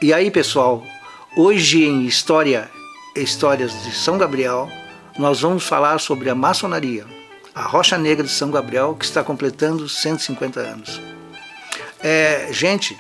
E aí, pessoal, hoje em Histórias de São Gabriel, nós vamos falar sobre a maçonaria, a Rocha Negra de São Gabriel, que está completando 150 anos. Gente,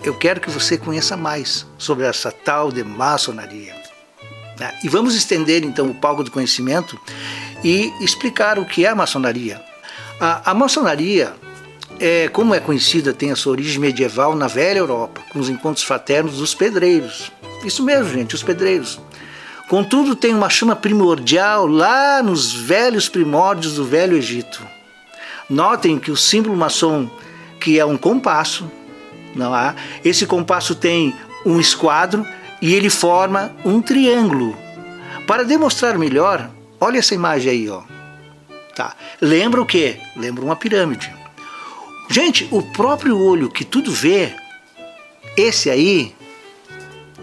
eu quero que você conheça mais sobre essa tal de maçonaria. E vamos estender então o palco do conhecimento e explicar o que é a maçonaria. A maçonaria, como é conhecida, tem a sua origem medieval na velha Europa, com os encontros fraternos dos pedreiros. Isso mesmo, gente, os pedreiros. Contudo, tem uma chama primordial lá nos velhos primórdios do Velho Egito. Notem que o símbolo maçom, que é um compasso, não há? Esse compasso tem um esquadro e ele forma um triângulo. Para demonstrar melhor, olha essa imagem aí, ó. Tá. Lembra o quê? Lembra uma pirâmide. Gente, o próprio olho que tudo vê, esse aí,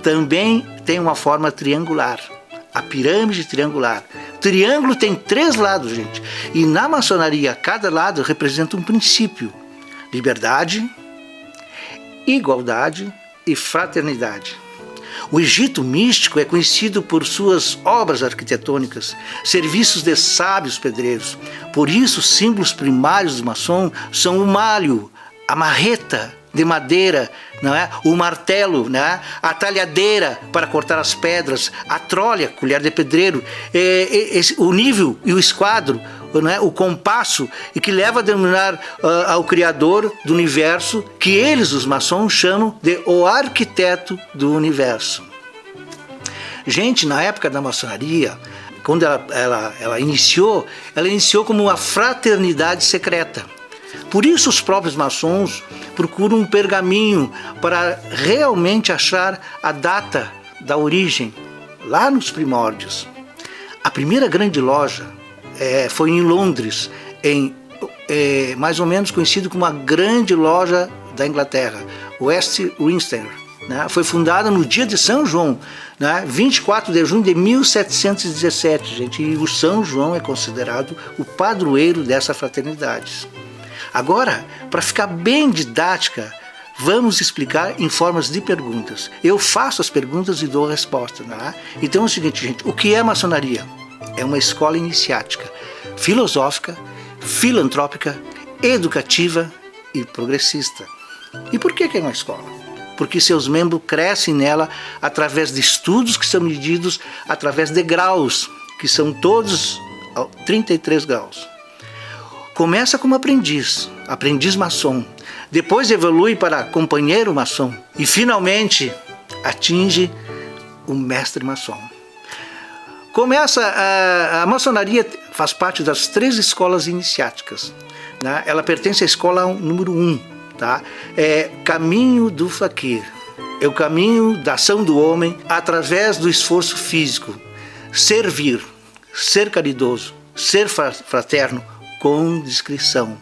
também tem uma forma triangular. A pirâmide triangular. Triângulo tem 3 lados, gente. E na maçonaria, cada lado representa um princípio. Liberdade, igualdade e fraternidade. O Egito místico é conhecido por suas obras arquitetônicas, serviços de sábios pedreiros. Por isso, os símbolos primários do maçom são o malho, a marreta de madeira, não é? O martelo, né? A talhadeira para cortar as pedras, a trolha, colher de pedreiro, o nível e o esquadro, né? O compasso, e que leva a denominar ao Criador do universo, que eles, os maçons, chamam de o arquiteto do universo. Gente, na época da maçonaria, quando ela iniciou como uma fraternidade secreta. Por isso os próprios maçons procuram um pergaminho para realmente achar a data da origem, lá nos primórdios. A primeira grande loja foi em Londres, mais ou menos conhecido como a grande loja da Inglaterra, Westminster, né? Foi fundada no dia de São João, né? 24 de junho de 1717, gente, e o São João é considerado o padroeiro dessa fraternidade. Agora, para ficar bem didática, vamos explicar em formas de perguntas. Eu faço as perguntas e dou a resposta. Né? Então é o seguinte, gente, o que é maçonaria? É uma escola iniciática, filosófica, filantrópica, educativa e progressista. E por que é uma escola? Porque seus membros crescem nela através de estudos que são medidos através de graus, que são todos 33 graus. Começa como aprendiz maçom, depois evolui para companheiro maçom e finalmente atinge o mestre maçom. A maçonaria faz parte das 3 escolas iniciáticas, né? Ela pertence à escola número 1, tá? É caminho do faquir, é o caminho da ação do homem através do esforço físico, servir, ser caridoso, ser fraterno, com discrição.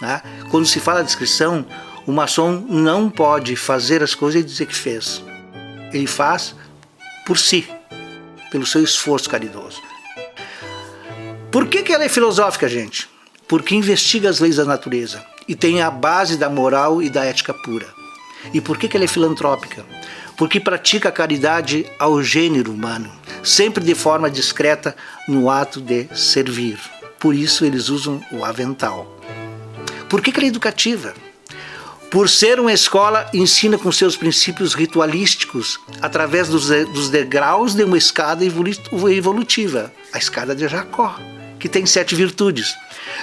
Né? Quando se fala discrição, o maçom não pode fazer as coisas e dizer que fez. Ele faz por si, pelo seu esforço caridoso. Por que ela é filosófica, gente? Porque investiga as leis da natureza e tem a base da moral e da ética pura. E por que ela é filantrópica? Porque pratica a caridade ao gênero humano, sempre de forma discreta no ato de servir. Por isso eles usam o avental. Por que ela é educativa? Por ser uma escola, ensina com seus princípios ritualísticos, através dos degraus de uma escada evolutiva, a escada de Jacó, que tem 7 virtudes.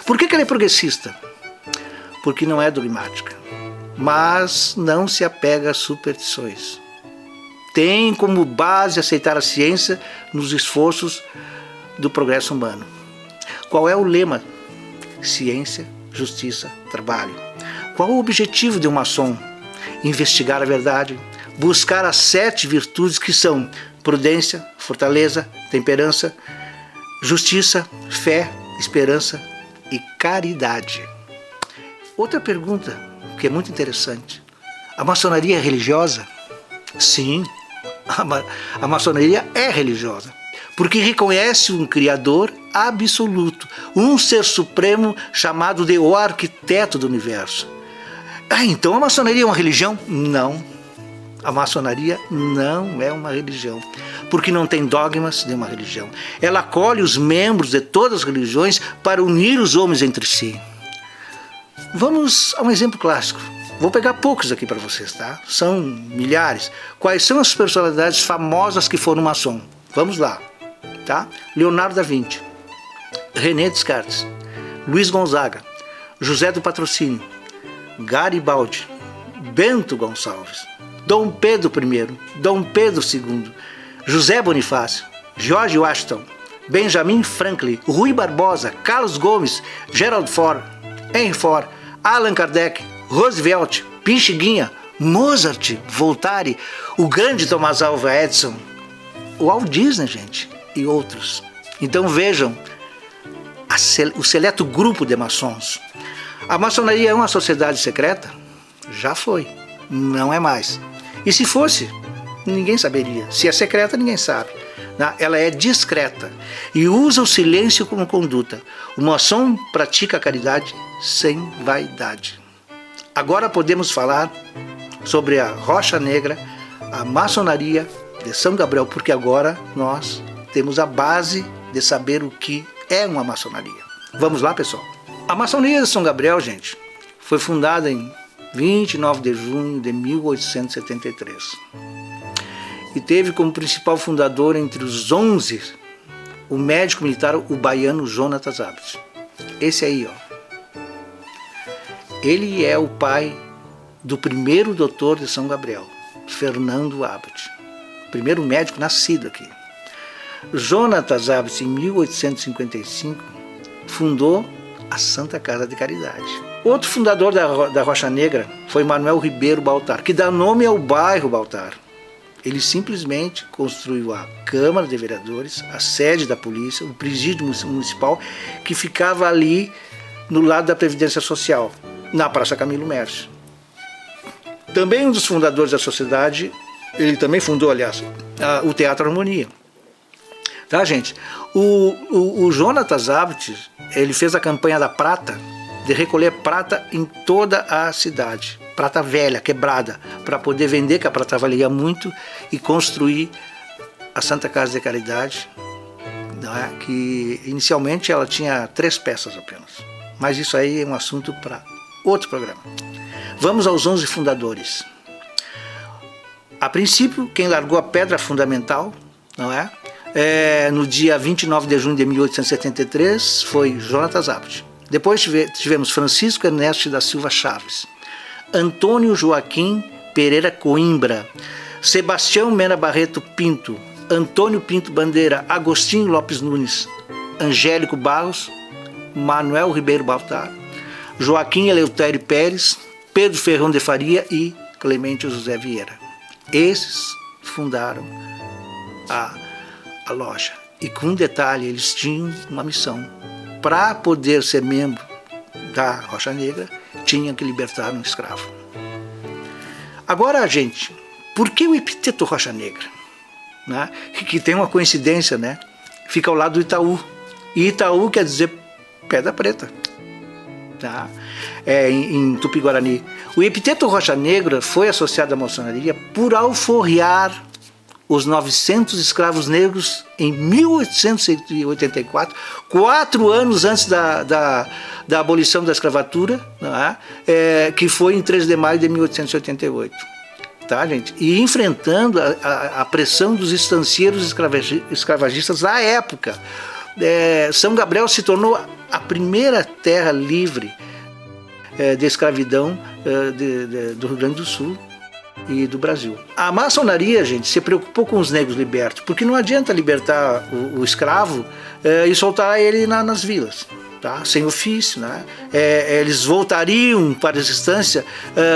Por que ela é progressista? Porque não é dogmática, mas não se apega às superstições. Tem como base aceitar a ciência nos esforços do progresso humano. Qual é o lema? Ciência, justiça, trabalho. Qual o objetivo de um maçom? Investigar a verdade, buscar as 7 virtudes que são prudência, fortaleza, temperança, justiça, fé, esperança e caridade. Outra pergunta que é muito interessante. A maçonaria é religiosa? Sim, a maçonaria é religiosa, porque reconhece um Criador absoluto, um ser supremo chamado de o arquiteto do universo. Então a maçonaria é uma religião? Não. A maçonaria não é uma religião, porque não tem dogmas de uma religião. Ela acolhe os membros de todas as religiões para unir os homens entre si. Vamos a um exemplo clássico. Vou pegar poucos aqui para vocês, tá? São milhares. Quais são as personalidades famosas que foram maçom? Vamos lá, tá? Leonardo da Vinci, René Descartes, Luiz Gonzaga, José do Patrocínio, Garibaldi, Bento Gonçalves, Dom Pedro I, Dom Pedro II, José Bonifácio, George Washington, Benjamin Franklin, Rui Barbosa, Carlos Gomes, Gerald Ford, Henry Ford, Allan Kardec, Roosevelt, Pixinguinha, Mozart, Voltaire, o grande Thomas Alva Edison, o Walt Disney, gente, e outros. Então vejam o seleto grupo de maçons. A maçonaria é uma sociedade secreta? Já foi, não é mais. E se fosse, ninguém saberia. Se é secreta, ninguém sabe. Ela é discreta e usa o silêncio como conduta. O maçom pratica a caridade sem vaidade. Agora podemos falar sobre a Rocha Negra, a maçonaria de São Gabriel, porque agora nós temos a base de saber o que é uma maçonaria. Vamos lá, pessoal? A maçonaria de São Gabriel, gente, foi fundada em 29 de junho de 1873. E teve como principal fundador entre os 11 o médico militar, o baiano Jonatas Abt. Esse aí, ó. Ele é o pai do primeiro doutor de São Gabriel, Fernando Abt. Primeiro médico nascido aqui. Jonatas Abt, em 1855, fundou a Santa Casa de Caridade. Outro fundador da Rocha Negra foi Manuel Ribeiro Baltar, que dá nome ao bairro Baltar. Ele simplesmente construiu a Câmara de Vereadores, a sede da polícia, o presídio municipal, que ficava ali no lado da Previdência Social, na Praça Camilo Mércio. Também um dos fundadores da sociedade, ele também fundou, aliás, o Teatro Harmonia. Tá, gente? O Jonatas Abt, ele fez a campanha da prata, de recolher prata em toda a cidade. Prata velha, quebrada, para poder vender, que a prata valia muito, e construir a Santa Casa de Caridade, né, que inicialmente ela tinha 3 peças apenas. Mas isso aí é um assunto para outro programa. Vamos aos 11 fundadores. A princípio, quem largou a pedra fundamental, não é? No dia 29 de junho de 1873, foi Jonatas Abt. Depois tivemos Francisco Ernesto da Silva Chaves, Antônio Joaquim Pereira Coimbra, Sebastião Mena Barreto Pinto, Antônio Pinto Bandeira, Agostinho Lopes Nunes, Angélico Barros, Manuel Ribeiro Baltar, Joaquim Eleutério Pérez, Pedro Ferrão de Faria e Clemente José Vieira. Esses fundaram a loja. E com um detalhe, eles tinham uma missão. Para poder ser membro da Rocha Negra, tinha que libertar um escravo. Agora, gente, por que o epíteto Rocha Negra? Né? Que tem uma coincidência, né? Fica ao lado do Itaú. E Itaú quer dizer Pedra Preta. Tá? Em Tupi-Guarani. O epíteto Rocha Negra foi associado à maçonaria por alforriar os 900 escravos negros em 1884, 4 anos antes da abolição da escravatura, que foi em 3 de maio de 1888. Tá, gente? E enfrentando a pressão dos estancieiros escravagistas da época. São Gabriel se tornou a primeira terra livre de escravidão do Rio Grande do Sul e do Brasil. A maçonaria, gente, se preocupou com os negros libertos, porque não adianta libertar o escravo e soltar ele nas vilas, tá? Sem ofício, né? Eles voltariam para a resistência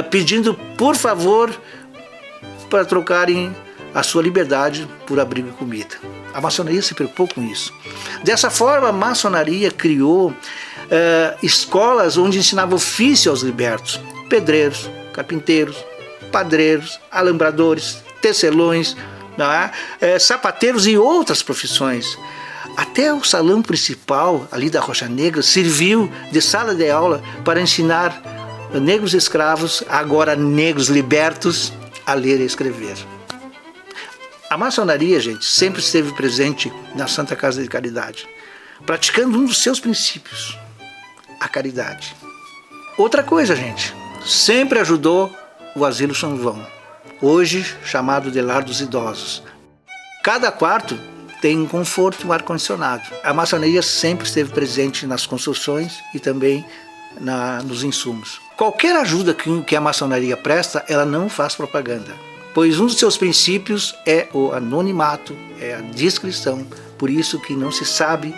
pedindo, por favor, para trocarem a sua liberdade por abrigo e comida. A maçonaria se preocupou com isso. Dessa forma, a maçonaria criou escolas onde ensinava ofício aos libertos: pedreiros, carpinteiros, padreiros, alambradores, tecelões, sapateiros e outras profissões. Até o salão principal ali da Rocha Negra serviu de sala de aula para ensinar negros escravos, agora negros libertos, a ler e escrever. A maçonaria, gente, sempre esteve presente na Santa Casa de Caridade, praticando um dos seus princípios, a caridade. Outra coisa, gente, sempre ajudou o Asilo São João, hoje chamado de Lar dos Idosos. Cada quarto tem um conforto e um ar-condicionado. A maçonaria sempre esteve presente nas construções e também nos insumos. Qualquer ajuda que a maçonaria presta, ela não faz propaganda, pois um dos seus princípios é o anonimato, é a discrição, por isso que não se sabe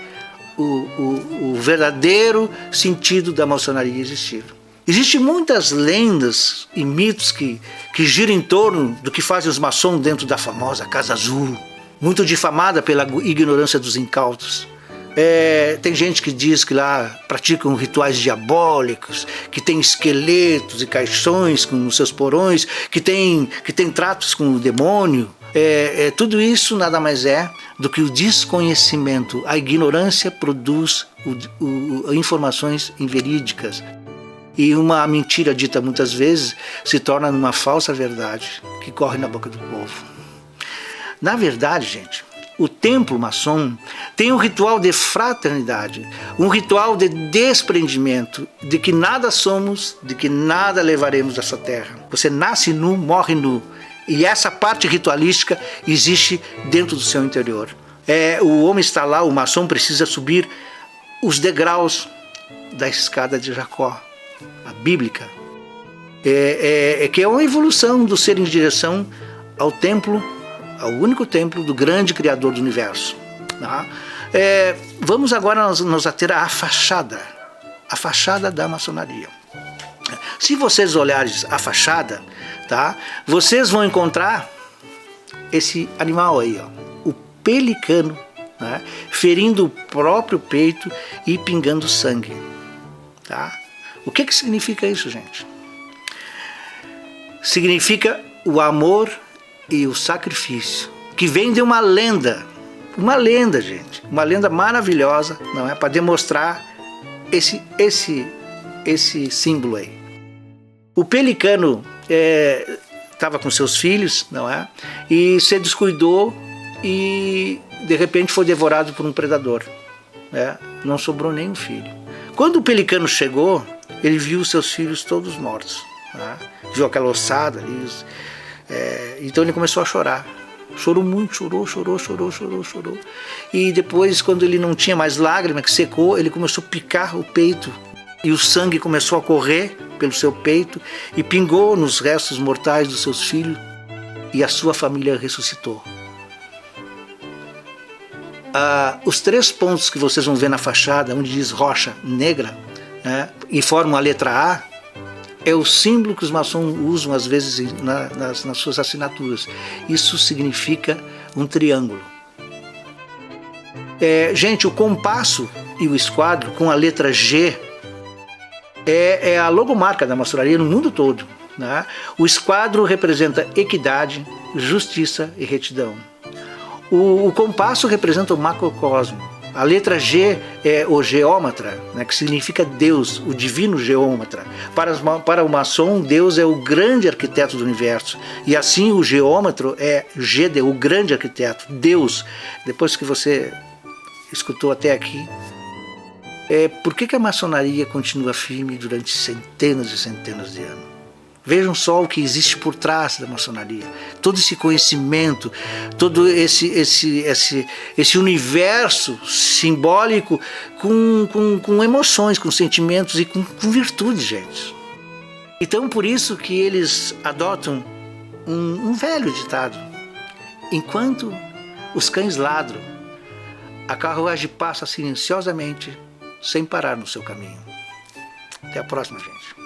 o verdadeiro sentido da maçonaria existir. Existem muitas lendas e mitos que giram em torno do que fazem os maçons dentro da famosa Casa Azul, muito difamada pela ignorância dos incautos. Tem gente que diz que lá praticam rituais diabólicos, que tem esqueletos e caixões com os seus porões, que tem tratos com o demônio. Tudo isso nada mais é do que o desconhecimento. A ignorância produz informações inverídicas. E uma mentira dita muitas vezes se torna uma falsa verdade que corre na boca do povo. Na verdade, gente, o templo maçom tem um ritual de fraternidade, um ritual de desprendimento, de que nada somos, de que nada levaremos dessa terra. Você nasce nu, morre nu. E essa parte ritualística existe dentro do seu interior. O homem está lá, o maçom precisa subir os degraus da escada de Jacó, a bíblica, que é uma evolução do ser em direção ao templo, ao único templo do grande Criador do Universo. Tá? Vamos agora nos ater à fachada, a fachada da maçonaria. Se vocês olharem a fachada, tá? Vocês vão encontrar esse animal aí, ó, o pelicano, né? Ferindo o próprio peito e pingando sangue. Tá? O que significa isso, gente? Significa o amor e o sacrifício, que vem de uma lenda, gente, uma lenda maravilhosa, não é, para demonstrar esse símbolo aí. O pelicano estava com seus filhos, não é, e se descuidou e de repente foi devorado por um predador, né? Não sobrou nenhum filho. Quando o pelicano chegou, ele viu seus filhos todos mortos, né? Viu aquela ossada ali. Então ele começou a chorar. Chorou muito, chorou. E depois, quando ele não tinha mais lágrima, que secou, ele começou a picar o peito. E o sangue começou a correr pelo seu peito e pingou nos restos mortais dos seus filhos. E a sua família ressuscitou. Os 3 pontos que vocês vão ver na fachada, onde diz rocha negra, né, e formam a letra A, é o símbolo que os maçons usam às vezes nas suas assinaturas. Isso significa um triângulo. Gente, o compasso e o esquadro com a letra G é a logomarca da maçonaria no mundo todo, né? O esquadro representa equidade, justiça e retidão. O compasso representa o macrocosmo. A letra G é o geômetra, né, que significa Deus, o divino geômetra. Para o maçom, Deus é o grande arquiteto do universo. E assim o geômetro é Gede, o grande arquiteto, Deus. Depois que você escutou até aqui, por que a maçonaria continua firme durante centenas e centenas de anos? Vejam só o que existe por trás da maçonaria. Todo esse conhecimento, todo esse universo simbólico com emoções, com sentimentos e com virtudes, gente. Então, por isso que eles adotam um velho ditado. Enquanto os cães ladram, a carruagem passa silenciosamente, sem parar no seu caminho. Até a próxima, gente.